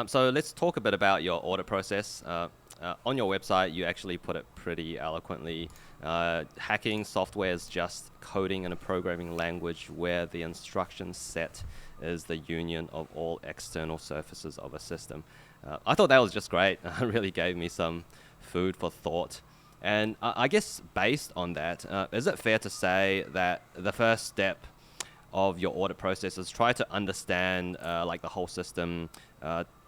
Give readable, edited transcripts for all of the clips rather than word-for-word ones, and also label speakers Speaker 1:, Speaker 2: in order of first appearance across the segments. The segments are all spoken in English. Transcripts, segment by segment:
Speaker 1: So let's talk a bit about your audit process. On your website, you actually put it pretty eloquently. Hacking software is just coding in a programming language where the instruction set is the union of all external surfaces of a system. I thought that was just great. It really gave me some food for thought. And I guess based on that, is it fair to say that the first step of your audit process is try to understand like the whole system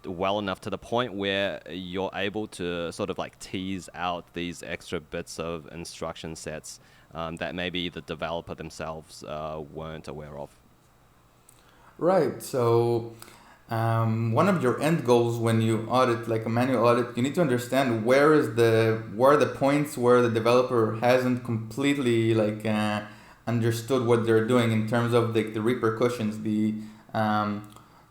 Speaker 1: well enough to the point where you're able to sort of like tease out these extra bits of instruction sets that maybe the developer themselves weren't aware of.
Speaker 2: Right. So, one of your end goals when you audit, like a manual audit, you need to understand where are the points where the developer hasn't completely understood what they're doing in terms of the repercussions, the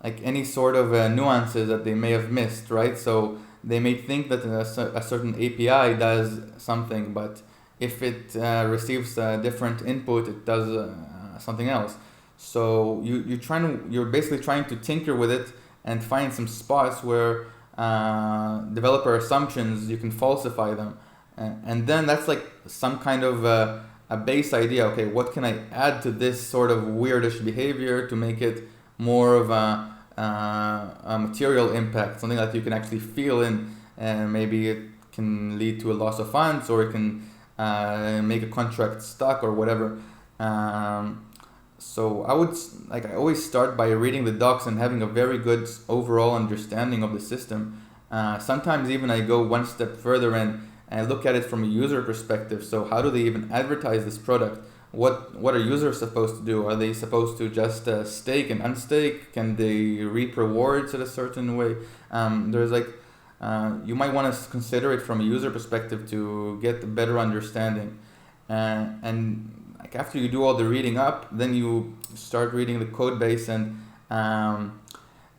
Speaker 2: like any sort of nuances that they may have missed. Right. So they may think that a certain API does something, but if it receives a different input, it does something else. So you're basically trying to tinker with it and find some spots where developer assumptions you can falsify them, and then that's like some kind of a base idea. Okay, what can I add to this sort of weirdish behavior to make it more of a material impact, something that you can actually feel in, and maybe it can lead to a loss of funds or it can make a contract stuck or whatever. So I always start by reading the docs and having a very good overall understanding of the system. Sometimes even I go one step further and look at it from a user perspective. So how do they even advertise this product? What are users supposed to do? Are they supposed to just stake and unstake? Can they reap rewards in a certain way? There's like You might want to consider it from a user perspective to get a better understanding. And like after you do all the reading up, then you start reading the code base and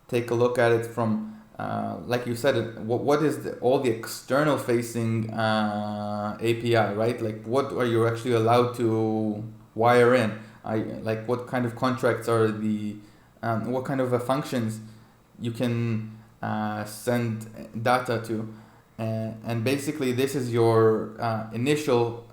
Speaker 2: take a look at it from, like you said, what is all the external facing API, right? Like what are you actually allowed to wire in? Like what kind of contracts are what kind of functions you can send data to. And basically this is your initial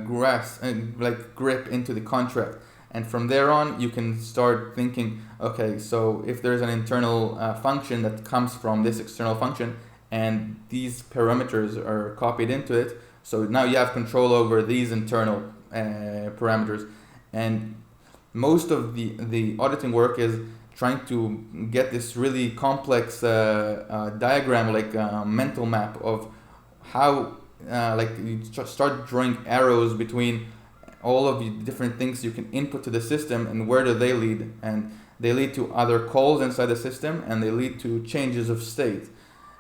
Speaker 2: grip into the contract, and from there on you can start thinking, okay, so if there's an internal function that comes from this external function and these parameters are copied into it, so now you have control over these internal parameters. And most of the auditing work is trying to get this really complex diagram, like a mental map of how like you start drawing arrows between all of the different things you can input to the system and where do they lead. And they lead to other calls inside the system and they lead to changes of state.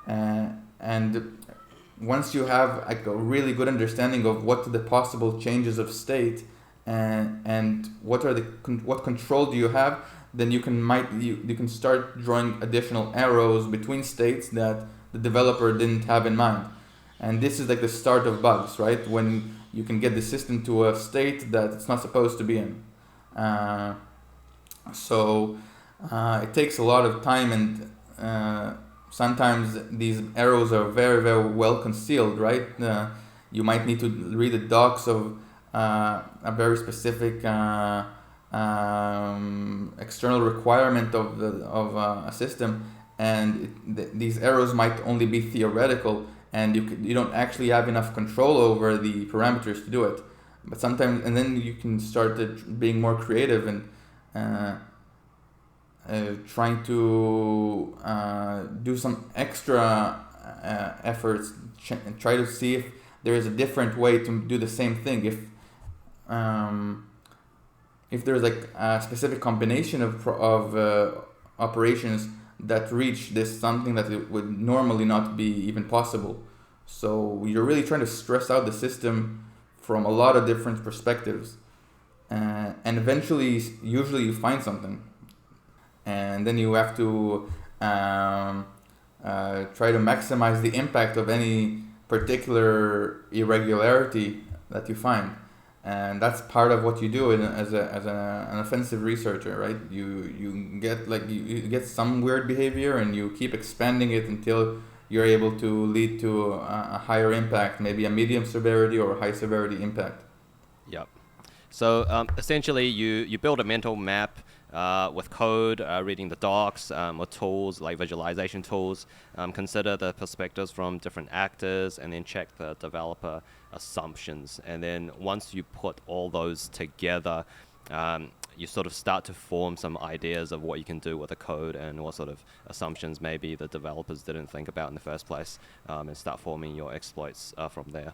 Speaker 2: And once you have like a really good understanding of what the possible changes of state and what control do you have, then you can start drawing additional arrows between states that the developer didn't have in mind. And this is like the start of bugs, right? When you can get the system to a state that it's not supposed to be in. Uh, so it takes a lot of time, and sometimes these arrows are very, very well concealed, right? You might need to read the docs of a very specific external requirement of a system, and these errors might only be theoretical, and you don't actually have enough control over the parameters to do it. But sometimes, and then you can start being more creative and trying to do some extra efforts, and try to see if there is a different way to do the same thing. If there's like a specific combination of operations that reach this something that it would normally not be even possible. So you're really trying to stress out the system from a lot of different perspectives, and eventually, usually you find something, and then you have to try to maximize the impact of any particular irregularity that you find. and that's part of what you do an offensive researcher, right? You get you get some weird behavior and you keep expanding it until you're able to lead to a higher impact, maybe a medium severity or high severity impact.
Speaker 1: Yep. So essentially, you build a mental map with code, reading the docs, or tools like visualization tools. Consider the perspectives from different actors, and then check the developer assumptions. And then once you put all those together, you sort of start to form some ideas of what you can do with the code and what sort of assumptions maybe the developers didn't think about in the first place, and start forming your exploits from there.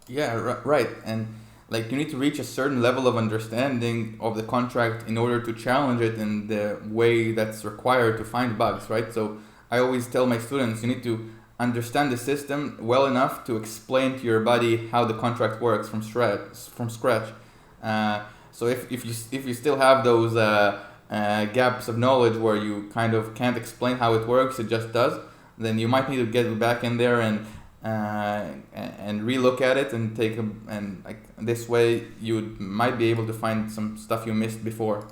Speaker 2: Yeah, right. And like you need to reach a certain level of understanding of the contract in order to challenge it in the way that's required to find bugs, right? So I always tell my students you need to understand the system well enough to explain to your buddy how the contract works from scratch. So if you still have those gaps of knowledge where you kind of can't explain how it works, it just does, then you might need to get back in there and relook at it and and like this way you might be able to find some stuff you missed before.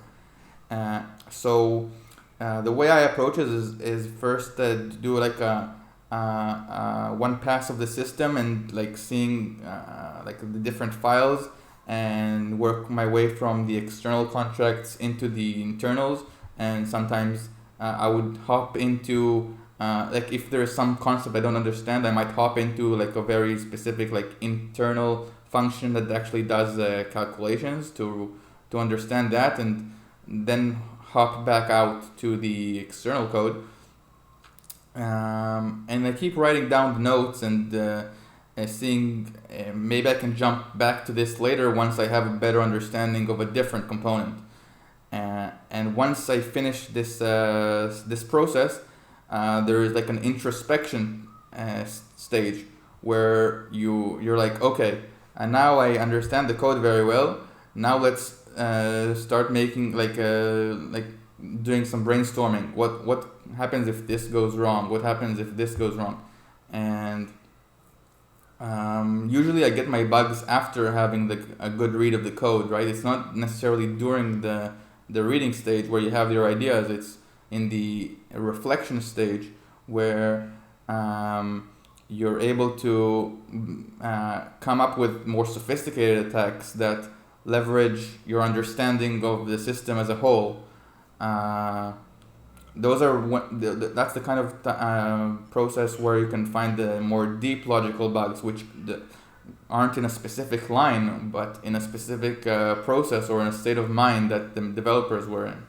Speaker 2: So the way I approach it is first do like a one pass of the system and like seeing like the different files and work my way from the external contracts into the internals, and sometimes I would hop into like if there is some concept I don't understand, I might hop into like a very specific like internal function that actually does calculations to understand that, and then hop back out to the external code. And I keep writing down the notes and seeing maybe I can jump back to this later once I have a better understanding of a different component. And once I finish this process, there is like an introspection stage where you're like, okay, and now I understand the code very well. Now let's start making like doing some brainstorming. What happens if this goes wrong? What happens if this goes wrong? And usually I get my bugs after having a good read of the code, right? It's not necessarily during the reading stage where you have your ideas. It's in the reflection stage where you're able to come up with more sophisticated attacks that leverage your understanding of the system as a whole. Those are that's the kind of process where you can find the more deep logical bugs, which aren't in a specific line, but in a specific process or in a state of mind that the developers were in.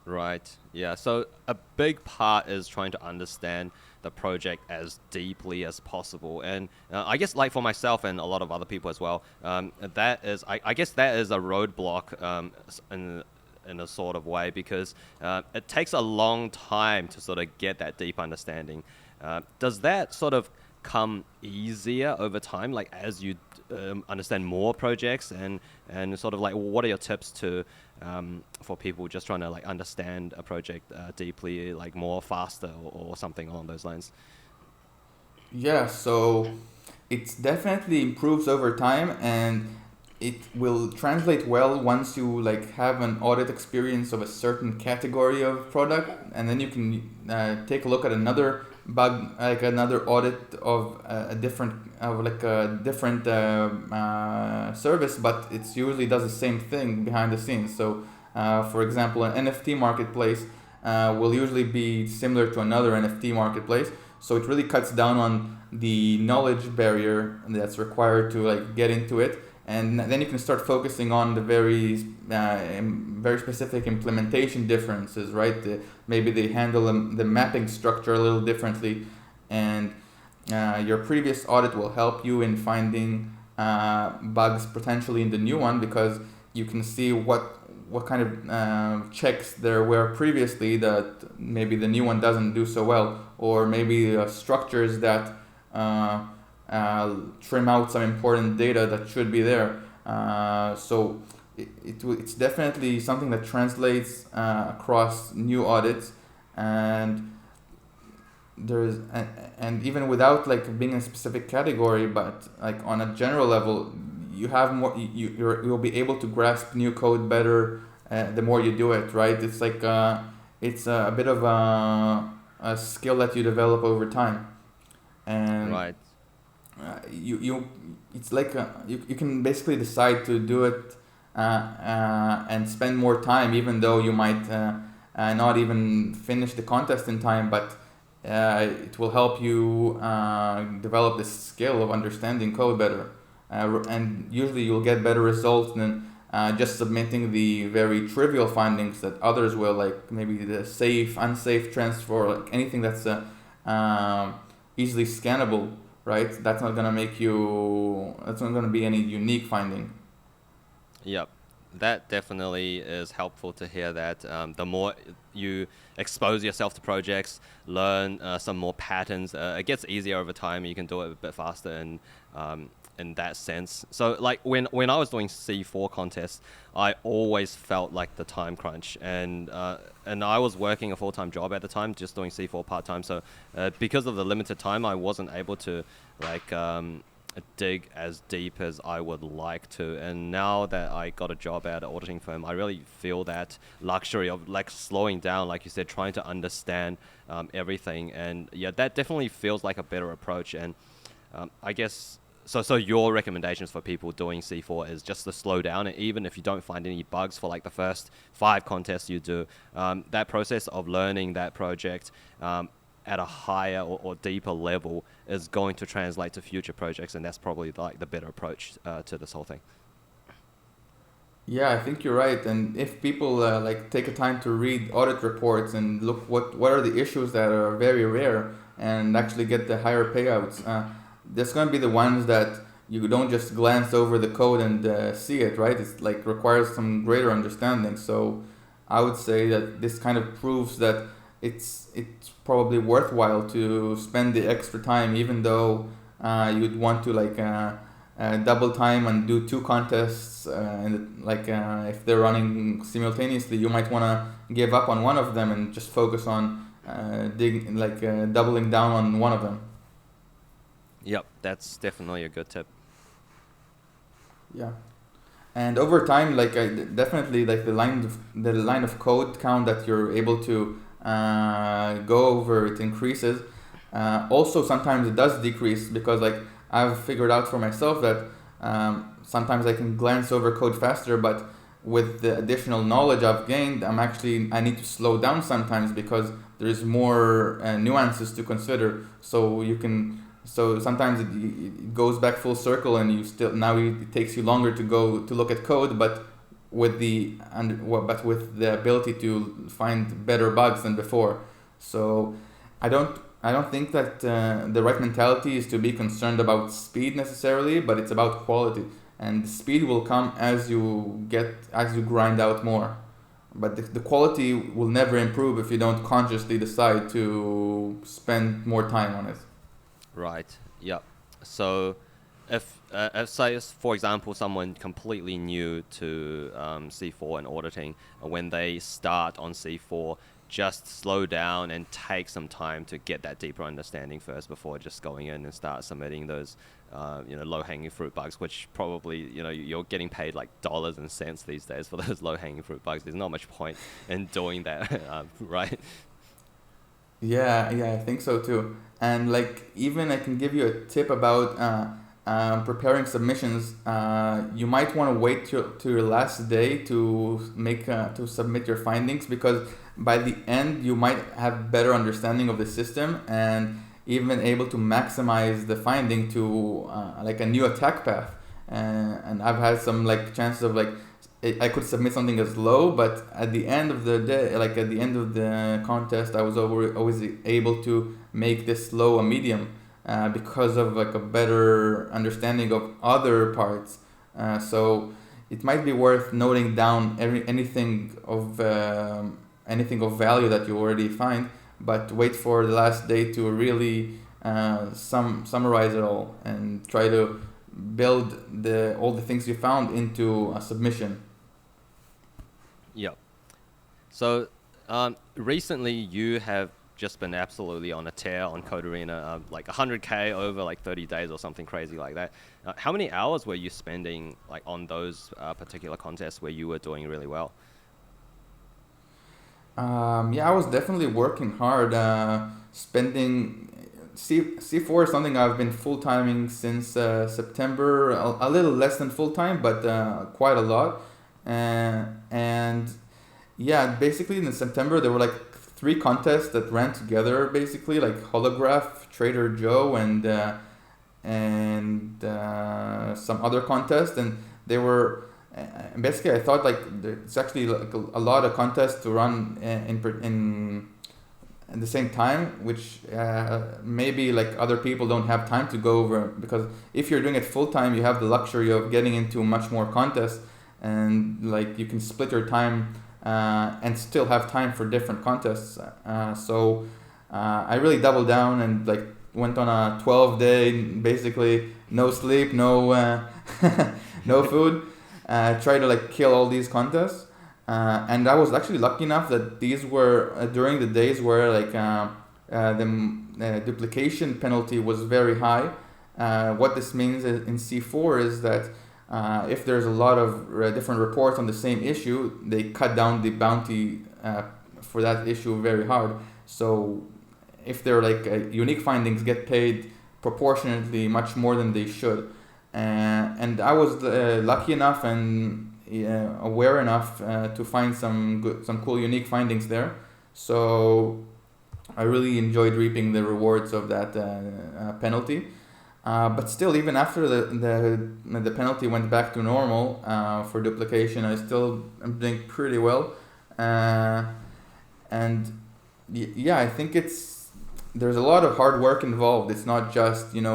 Speaker 1: Right. Yeah. So a big part is trying to understand the project as deeply as possible, and I guess like for myself and a lot of other people as well, that is I guess that is a roadblock in a sort of way, because it takes a long time to sort of get that deep understanding. Does that sort of come easier over time, like as you understand more projects, and sort of like what are your tips to for people just trying to like understand a project deeply, like more faster or something along those lines?
Speaker 2: Yeah, so it definitely improves over time, and it will translate well once you like have an audit experience of a certain category of product, and then you can take a look at another bug, like another audit of a different service, but it usually does the same thing behind the scenes. So for example, an NFT marketplace will usually be similar to another NFT marketplace, so it really cuts down on the knowledge barrier that's required to like get into it, and then you can start focusing on the very specific implementation differences, right? Maybe they handle the mapping structure a little differently, and your previous audit will help you in finding bugs potentially in the new one, because you can see what kind of checks there were previously that maybe the new one doesn't do so well, or maybe structures that trim out some important data that should be there. So it's definitely something that translates across new audits, and and even without like being in a specific category, but like on a general level, you have more, you'll be able to grasp new code better the more you do it, right? It's like it's a bit of a skill that you develop over time, and
Speaker 1: Right.
Speaker 2: you it's like you can basically decide to do it and spend more time, even though you might not even finish the contest in time, but it will help you develop this skill of understanding code better, and usually you'll get better results than just submitting the very trivial findings that others will, like maybe the safe unsafe transfer, like anything that's easily scannable, right? That's not gonna make you. That's not gonna be any unique finding.
Speaker 1: Yep. That definitely is helpful to hear that the more you expose yourself to projects, learn some more patterns, it gets easier over time. You can do it a bit faster in that sense. So like when I was doing C4 contests, I always felt like the time crunch, and I was working a full-time job at the time, just doing C4 part-time. So because of the limited time, I wasn't able to like dig as deep as I would like to. And now that I got a job at an auditing firm, I really feel that luxury of like slowing down, like you said, trying to understand everything. And yeah, that definitely feels like a better approach. And I guess so your recommendations for people doing C4 is just to slow down, and even if you don't find any bugs for like the first 5 contests you do, that process of learning that project at a higher or deeper level is going to translate to future projects, and that's probably like the better approach to this whole thing.
Speaker 2: Yeah, I think you're right. And if people like take a time to read audit reports and look what are the issues that are very rare and actually get the higher payouts, there's going to be the ones that you don't just glance over the code and see it, right? It's like requires some greater understanding. So I would say that this kind of proves that it's probably worthwhile to spend the extra time, even though you'd want to like double time and do 2 contests, and like if they're running simultaneously, you might want to give up on one of them and just focus on doubling down on one of them.
Speaker 1: Yep, that's definitely a good tip.
Speaker 2: Yeah. And over time, like definitely like the line of code count that you're able to go over, it increases. Also, sometimes it does decrease because like I've figured out for myself that sometimes I can glance over code faster, but with the additional knowledge I've gained, I need to slow down sometimes because there's more nuances to consider. So sometimes it goes back full circle, and it takes you longer to go to look at code, but with the ability to find better bugs than before. So I don't think that the right mentality is to be concerned about speed necessarily, but it's about quality. And the speed will come as you grind out more. But the quality will never improve if you don't consciously decide to spend more time on it.
Speaker 1: Right. Yep. So if say, for example, someone completely new to C4 and auditing, when they start on C4, just slow down and take some time to get that deeper understanding first before just going in and start submitting those low-hanging fruit bugs, which probably you're getting paid like dollars and cents these days for those low-hanging fruit bugs. There's not much point in doing that, right?
Speaker 2: Yeah, I think so too. And like even I can give you a tip about preparing submissions. You might want to wait to your last day to submit your findings, because by the end you might have better understanding of the system and even able to maximize the finding to like a new attack path. And I've had some like chances of like I could submit something as low, but at the end of the day, like at the end of the contest, I was always able to make this low a medium because of like a better understanding of other parts. So it might be worth noting down anything of value that you already find, but wait for the last day to really summarize it all and try to build all the things you found into a submission.
Speaker 1: Yep. So recently you have just been absolutely on a tear on Code Arena, like 100K over like 30 days or something crazy like that. How many hours were you spending like on those particular contests where you were doing really well?
Speaker 2: Yeah, I was definitely working hard. Spending C4 is something I've been full timing since September. A little less than full time, but quite a lot. And yeah, basically in September there were like three contests that ran together. Basically, like Holograph, Trader Joe, and some other contest, and they were basically I thought like it's actually like a lot of contests to run in at the same time, which maybe like other people don't have time to go over, because if you're doing it full time you have the luxury of getting into much more contests, and like you can split your time and still have time for different contests. I really doubled down and like went on a 12-day, basically no sleep, no no food. Try to like kill all these contests. And I was actually lucky enough that these were during the days where like the duplication penalty was very high. What this means in C4 is that if there's a lot of different reports on the same issue, they cut down the bounty for that issue very hard. So if they're like unique findings get paid proportionately much more than they should. And I was lucky enough and aware enough to find some cool unique findings there. So I really enjoyed reaping the rewards of that penalty. But still, even after the penalty went back to normal for duplication, I still am doing pretty well. And yeah, I think there's a lot of hard work involved. It's not just hopping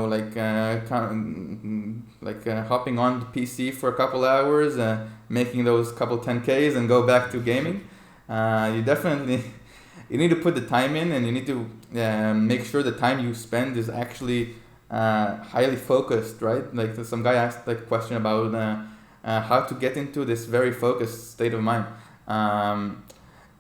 Speaker 2: on the PC for a couple hours, making those couple 10Ks and go back to gaming. You definitely you need to put the time in, and you need to make sure the time you spend is actually highly focused, right? Like some guy asked like a question about how to get into this very focused state of mind.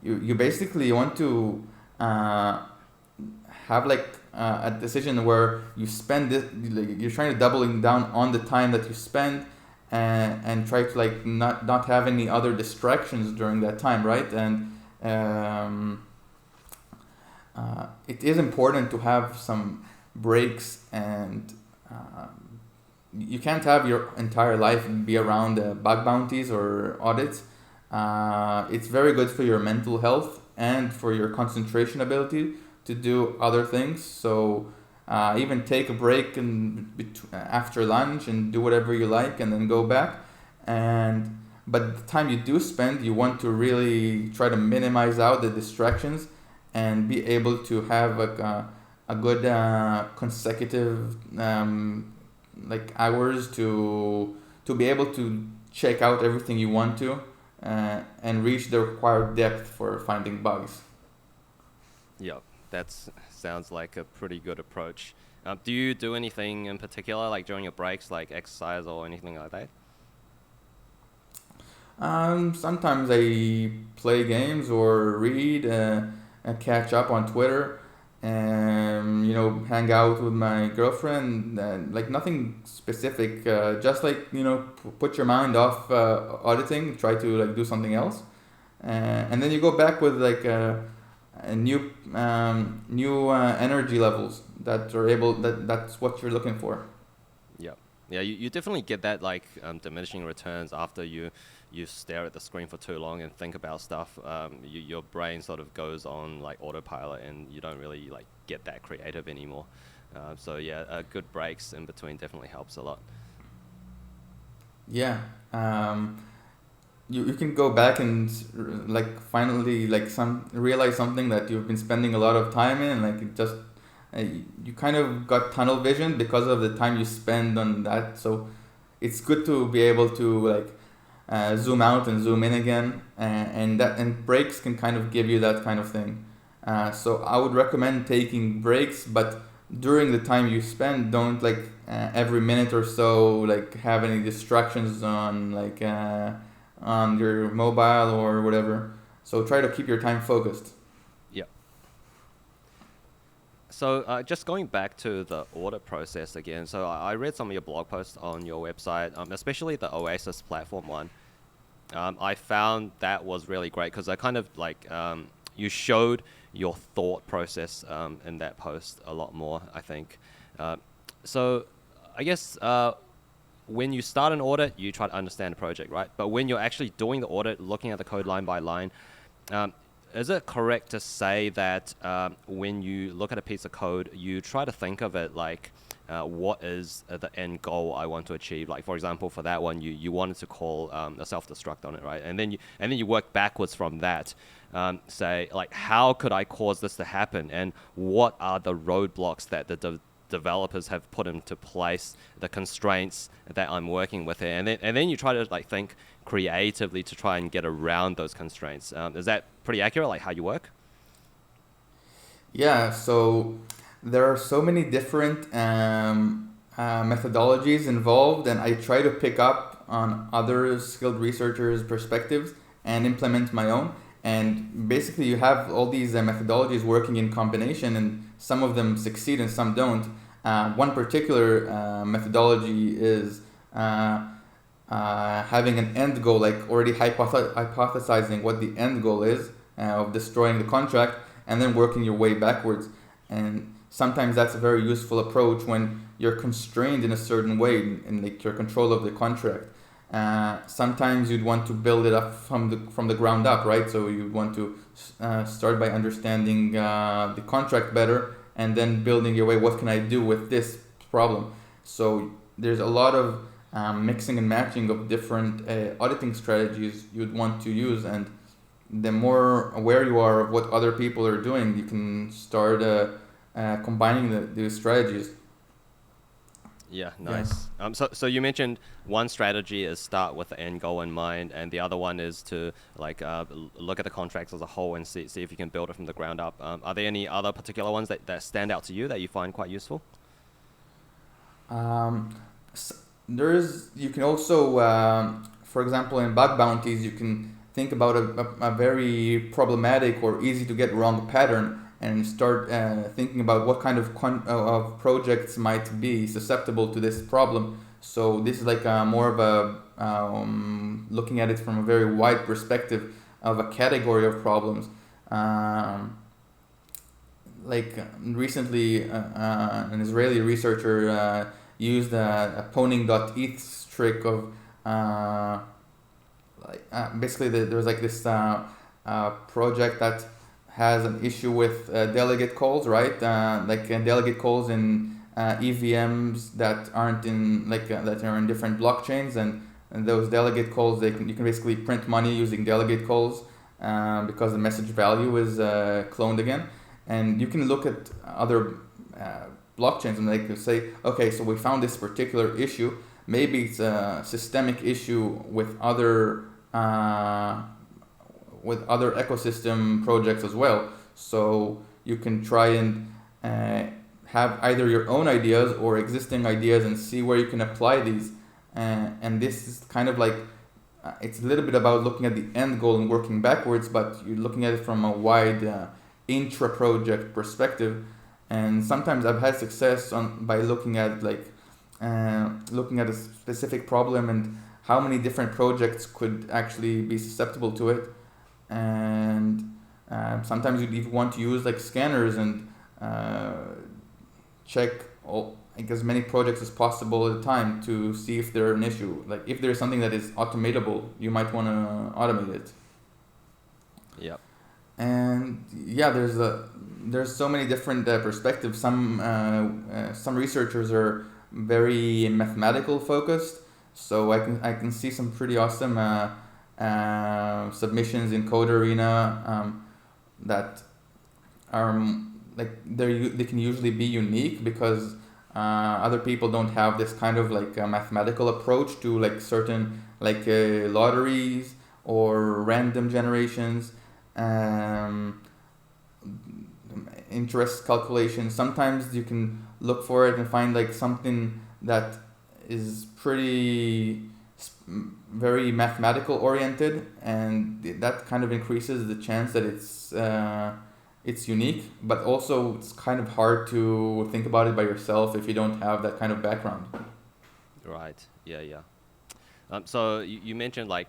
Speaker 2: You basically want to have like a decision where you spend it, like, you're trying to doubling down on the time that you spend, and try to like not have any other distractions during that time, right? And it is important to have some breaks, and you can't have your entire life be around bug bounties or audits. It's very good for your mental health and for your concentration ability to do other things. So even take a break after lunch and do whatever you like, and then go back. But the time you do spend, you want to really try to minimize out the distractions and be able to have a good consecutive like hours to be able to check out everything you want to and reach the required depth for finding bugs.
Speaker 1: Yep, that sounds like a pretty good approach. Do you do anything in particular, like during your breaks, like exercise or anything like that?
Speaker 2: Sometimes I play games or read, catch up on Twitter, and hang out with my girlfriend. Like nothing specific, just like put your mind off auditing, try to like do something else, and then you go back with like a new energy levels that are able that's what you're looking for.
Speaker 1: Yep. Yeah, you definitely get that like diminishing returns after you stare at the screen for too long and think about stuff. Your brain sort of goes on like autopilot, and you don't really like get that creative anymore. So yeah, good breaks in between definitely helps a lot.
Speaker 2: Yeah. You can go back and like finally like some realize something that you've been spending a lot of time in, like it just you kind of got tunnel vision because of the time you spend on that. So it's good to be able to like zoom out and zoom in again, and breaks can kind of give you that kind of thing. So I would recommend taking breaks, but during the time you spend, don't like every minute or so like have any distractions on your mobile or whatever. So try to keep your time focused.
Speaker 1: Yep. So just going back to the audit process again. So I read some of your blog posts on your website, especially the Oasis platform one. I found that was really great because I kind of like you showed your thought process in that post a lot more, I think. So I guess when you start an audit, you try to understand the project, right? But when you're actually doing the audit, looking at the code line by line, um, is it correct to say that when you look at a piece of code, you try to think of it like, what is the end goal I want to achieve? Like, for example, for that one, you wanted to call a self-destruct on it, right? And then you work backwards from that. Say, like, how could I cause this to happen? And what are the roadblocks that the developers have put into place, the constraints that I'm working with here, and then you try to like think creatively to try and get around those constraints. Is that pretty accurate, like how you work?
Speaker 2: Yeah, so there are so many different methodologies involved, and I try to pick up on other skilled researchers' perspectives and implement my own. And basically, you have all these methodologies working in combination, and some of them succeed and some don't. One particular methodology is having an end goal, like already hypothesizing what the end goal is of destroying the contract, and then working your way backwards. And sometimes that's a very useful approach when you're constrained in a certain way in like your control of the contract. Sometimes you'd want to build it up from the ground up, right? So you'd want to start by understanding the contract better, and then building your way. What can I do with this problem? So there's a lot of mixing and matching of different auditing strategies you'd want to use, and the more aware you are of what other people are doing, you can start combining the strategies.
Speaker 1: Yeah,
Speaker 2: Yeah.
Speaker 1: nice. So you mentioned one strategy is start with the end goal in mind, and the other one is to like look at the contracts as a whole and see if you can build it from the ground up. Are there any other particular ones that stand out to you that you find quite useful?
Speaker 2: Um, you can also, for example, in bug bounties, you can think about a very problematic or easy to get wrong pattern and start thinking about what kind of projects might be susceptible to this problem. So this is like more of a looking at it from a very wide perspective of a category of problems. Um, like recently, an Israeli researcher used a poning.eth trick of basically there was like this project that has an issue with delegate calls, right? Delegate calls in EVMs that aren't in that are in different blockchains, and those delegate calls you can basically print money using delegate calls because the message value is cloned again, and you can look at other blockchains and they could say, okay, so we found this particular issue. Maybe it's a systemic issue with other ecosystem projects as well. So you can try and have either your own ideas or existing ideas and see where you can apply these. And this is kind of like it's a little bit about looking at the end goal and working backwards, but you're looking at it from a wide intra-project perspective. And sometimes I've had success by looking at a specific problem and how many different projects could actually be susceptible to it. And sometimes you'd even want to use like scanners and check as many projects as possible at a time to see if they're an issue. Like if there's something that is automatable, you might want to automate it.
Speaker 1: Yep.
Speaker 2: And yeah, there's so many different perspectives. Some researchers are very mathematical focused, so I can see some pretty awesome submissions in Code Arena that are they can usually be unique because other people don't have this kind of mathematical approach to certain lotteries or random generations, um, interest calculations. Sometimes you can look for it and find something that is very mathematical oriented, and that kind of increases the chance that it's it's unique, but also it's kind of hard to think about it by yourself if you don't have that kind of background.
Speaker 1: Right. Yeah. Yeah. So you mentioned like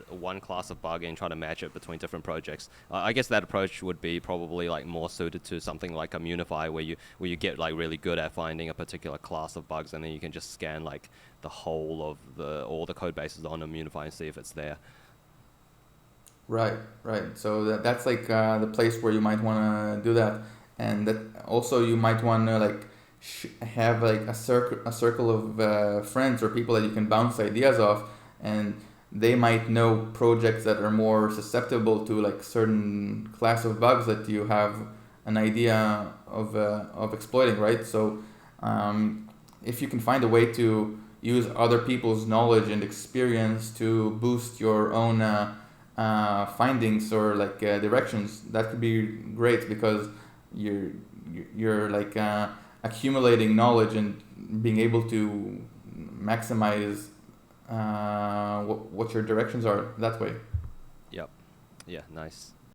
Speaker 1: one class of bug and trying to match it between different projects. I guess that approach would be probably like more suited to something like a Unify, where you get like really good at finding a particular class of bugs, and then you can just scan like the whole of all the code bases on a Unify and see if it's there.
Speaker 2: Right, right. So that's like the place where you might want to do that, and that also you might want to like have like a circle of friends or people that you can bounce ideas off, and they might know projects that are more susceptible to like certain class of bugs that you have an idea of exploiting, right? So if you can find a way to use other people's knowledge and experience to boost your own findings or like directions, that could be great because you're you're like accumulating knowledge and being able to maximize what your directions are that way.
Speaker 1: Yep. Yeah. Nice.